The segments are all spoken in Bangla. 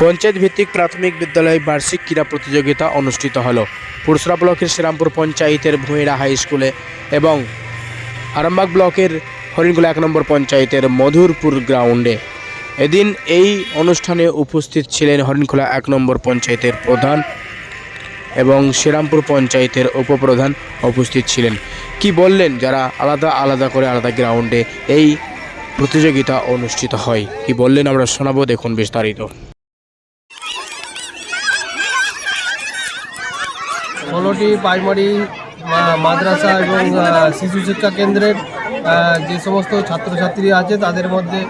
পঞ্চায়েত ভিত্তিক প্রাথমিক বিদ্যালয়ে বার্ষিক ক্রীড়া প্রতিযোগিতা অনুষ্ঠিত হলো পুরসরা ব্লকের শ্রীরামপুর পঞ্চায়েতের ভুঁইড়া হাই স্কুলে এবং আরামবাগ ব্লকের হরিণগোলা ১ নম্বর পঞ্চায়েতের মধুরপুর গ্রাউন্ডে। এদিন এই অনুষ্ঠানে উপস্থিত ছিলেন হরিণগোলা ১ নম্বর পঞ্চায়েতের প্রধান এবং শ্রীরামপুর পঞ্চায়েতের উপপ্রধান উপস্থিত ছিলেন। কি বললেন যারা আলাদা আলাদা করে আলাদা গ্রাউন্ডে এই প্রতিযোগিতা অনুষ্ঠিত হয়, কি বললেন আমরা শোনাবো, দেখুন বিস্তারিত। 16টি প্রাইমারি মাদ্রাসা এবং শিশু শিক্ষা কেন্দ্রের যে সমস্ত ছাত্রছাত্রী আছে তাদের মধ্যে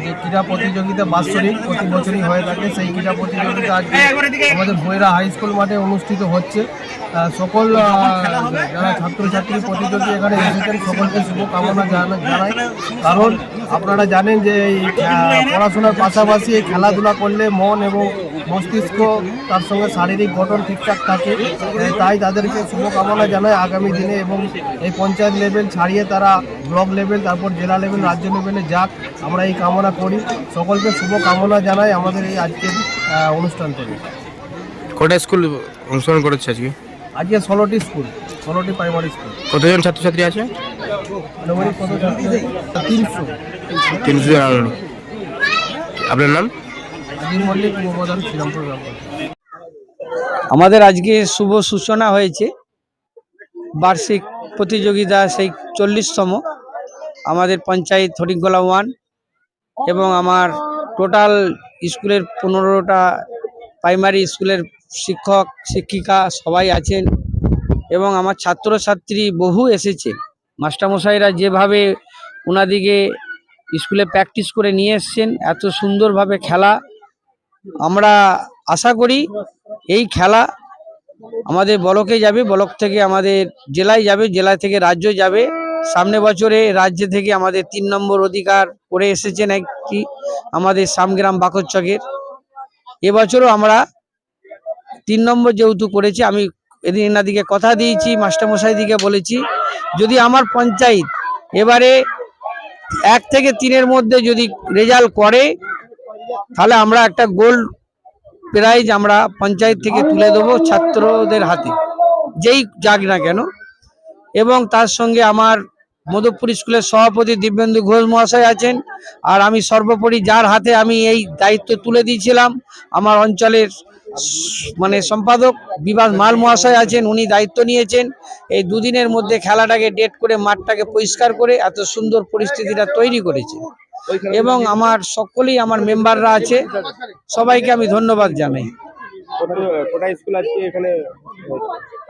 যে ক্রীড়া প্রতিযোগিতা বাৎসরিক প্রতি বছরই হয়ে থাকে, সেই ক্রীড়া প্রতিযোগিতা আজকে আমাদের ভুঁইড়া হাই স্কুল মাঠে অনুষ্ঠিত হচ্ছে। সকল যারা ছাত্রছাত্রী প্রতিযোগী এখানে এসেছেন সকলকে শুভকামনা জানাই। কারণ আপনারা জানেন যে এই পড়াশোনার পাশাপাশি এই খেলাধুলা করলে মন এবং মস্তিষ্ক তার সঙ্গে শারীরিক গঠন ঠিকঠাক থাকে, তাই তাদেরকে শুভকামনা জানাই আগামী দিনে এবং এই পঞ্চায়েত লেভেল ছাড়িয়ে তারা ব্লক লেভেল, তারপর জেলা লেভেল, রাজ্য লেভেলে যাক, আমরা এই কামনা করি। সকলকে শুভকামনা জানাই আমাদের এই আজকের অনুষ্ঠান থেকে। কটা স্কুল অংশগ্রহণ করেছে আজকে? আজকে 16টি স্কুল, 16টি প্রাইমারি স্কুল। কতজন ছাত্রছাত্রী আছে? কত ছাত্রী? 300 জন। আপনার নাম? আজিম মল্লিক, উপপ্রধান, শ্রীরামপুর গ্রাম। আমাদের আজকে শুভ সূচনা হয়েছে বার্ষিক প্রতিযোগিতা, সেই 40তম আমাদের পঞ্চায়েত হরিণগোলা 1 এবং আমার টোটাল স্কুলের 15টা প্রাইমারি স্কুলের শিক্ষক শিক্ষিকা সবাই আছেন এবং আমার ছাত্রছাত্রী বহু এসেছে। মাস্টারমশাইরা যেভাবে ওনাদিকে স্কুলে প্র্যাকটিস করে নিয়ে এসছেন, এত সুন্দরভাবে খেলা, আমরা আশা করি এই খেলা আমাদের ব্লকে যাবে, ব্লক থেকে আমাদের জেলায় যাবে, জেলা থেকে রাজ্য যাবে। সামনে বছরে রাজ্য থেকে আমাদের 3 নম্বর অধিকার করে এসেছেন একটি আমাদের সামগ্রাম বাকরচকের। এবছরও আমরা 3 নম্বর যেহেতু করেছি, আমি এদিন এনাদিকে কথা দিয়েছি, মাস্টারমশাই দিকে বলেছি যদি আমার পঞ্চায়েত এবারে 1 থেকে 3-এর মধ্যে যদি রেজাল্ট করে তাহলে আমরা একটা গোল্ড প্রাইজ আমরা পঞ্চায়েত থেকে তুলে দেবো ছাত্রদের হাতে, যেই যাক না কেন। এবং তার সঙ্গে আমার মধুপুর স্কুলের সভাপতি দিব্যেন্দু ঘোষ মহাশয় আছেন, আর আমি সর্বোপরি যার হাতে আমি এই দায়িত্ব তুলে দিয়েছিলাম আমার অঞ্চলের সম্পাদক বিভাস মাল মহাশয় আছেন, উনি দায়িত্ব নিয়েছেন। এই দুদিনের মধ্যে খেলাটাকে ডেট করে মাঠটাকে পরিষ্কার করে এত সুন্দর পরিস্থিতিটা তৈরি করেছে এবং আমার সকলেই আমার মেম্বাররা আছে, সবাইকে আমি ধন্যবাদ জানাই।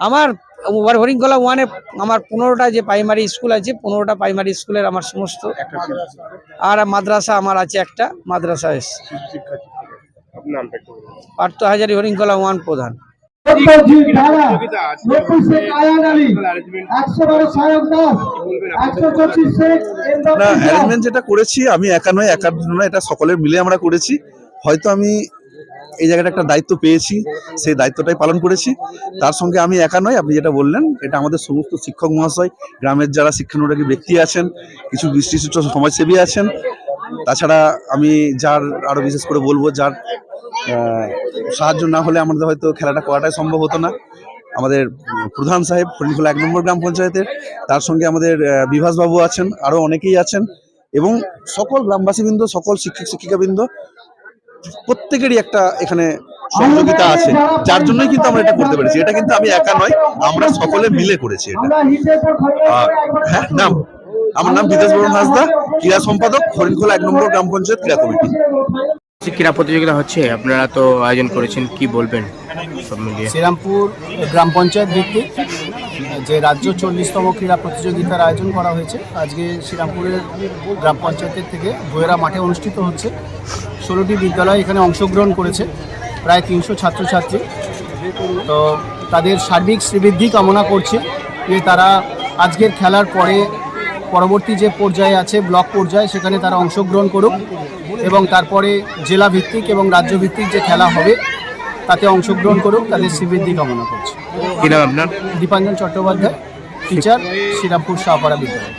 আমার হরিণগোলা 1-এ আমার 15টা যে প্রাইমারি স্কুল আছে, 15টা প্রাইমারি স্কুলের আমার সমস্ত, আর মাদ্রাসা আমার আছে একটা মাদ্রাসা এসে পার্থ হাজারি, হরিণগোলা 1 প্রধান। যেটা করেছি আমি একা নয়, এটা সকলের মিলে আমরা করেছি। হয়তো আমি এই জায়গাটা একটা দায়িত্ব পেয়েছি, সেই দায়িত্বটাই পালন করেছি। তার সঙ্গে আমি একা নয়, আপনি যেটা বললেন এটা আমাদের সমস্ত শিক্ষক মহাশয়, গ্রামের যারা শিক্ষানুরাগী ব্যক্তি আছেন, কিছু বিশিষ্ট সমাজসেবী আছেন, তাছাড়া আমি যার আরো বিশেষ করে বলবো যার সাহায্য না হলে আমাদের হয়তো খেলাটা করাটাই সম্ভব হতো না। আমাদের প্রধান সাহেব হরিণগোলা 1 নম্বর গ্রাম পঞ্চায়েতের, তার সঙ্গে আমাদের বিভাসবাবু আছেন, আরো অনেকেই আছেন এবং সকল গ্রামবাসীবৃন্দ, সকল শিক্ষক শিক্ষিকাবৃন্দ, প্রত্যেকেরই একটা এখানে সহযোগিতা আছে, যার জন্যই কিন্তু আমরা এটা করতে পেরেছি। এটা কিন্তু আমি একা নয়, আমরা সকলে মিলে করেছি এটা। হ্যাঁ, আমার নাম বিদেশ বরণ হাসদা, ক্রীড়া সম্পাদক, হরিণগোলা 1 নম্বর গ্রাম পঞ্চায়েত ক্রীড়া কমিটি। ক্রীড়া প্রতিযোগিতা হচ্ছে, আপনারা তো আয়োজন করেছেন, কি বলবেন সব মিলিয়ে? শ্রীরামপুর গ্রাম পঞ্চায়েত ভিত্তিক যে রাজ্য 40তম ক্রীড়া প্রতিযোগিতার আয়োজন করা হয়েছে, আজকে শ্রীরামপুরের গ্রাম পঞ্চায়েতের থেকে ভুঁইড়া মাঠে অনুষ্ঠিত হচ্ছে। 16টি বিদ্যালয় এখানে অংশগ্রহণ করেছে, প্রায় 300 ছাত্রছাত্রী। তো তাদের সার্বিক শ্রীবৃদ্ধি কামনা করছি যে তারা আজকের খেলার পরে পরবর্তী যে পর্যায়ে আছে ব্লক পর্যায়ে, সেখানে তারা অংশগ্রহণ করুক এবং তারপরে জেলা ভিত্তিক এবং রাজ্য ভিত্তিক যে খেলা হবে তাতে অংশগ্রহণ করুক, তাদের শ্রীবৃদ্ধি কামনা করছি। কি নাম আপনার? দীপাঞ্জন চট্টোপাধ্যায়, টিচার, শ্রীরামপুর শাহপাড়া বিদ্যালয়।